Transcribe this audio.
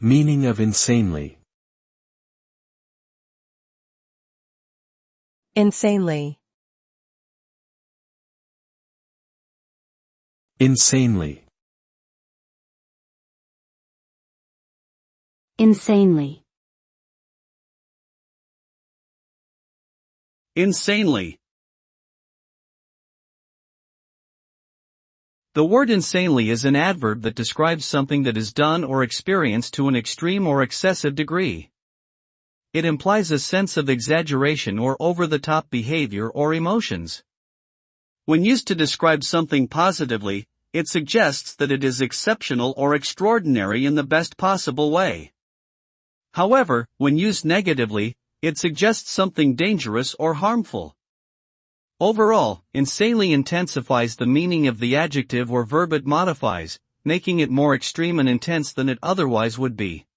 Meaning of insanely. Insanely. Insanely. Insanely. Insanely. The word insanely is an adverb that describes something that is done or experienced to an extreme or excessive degree. It implies a sense of exaggeration or over-the-top behavior or emotions. When used to describe something positively, it suggests that it is exceptional or extraordinary in the best possible way. However, when used negatively, it suggests something dangerous or harmful. Overall, insanely intensifies the meaning of the adjective or verb it modifies, making it more extreme and intense than it otherwise would be.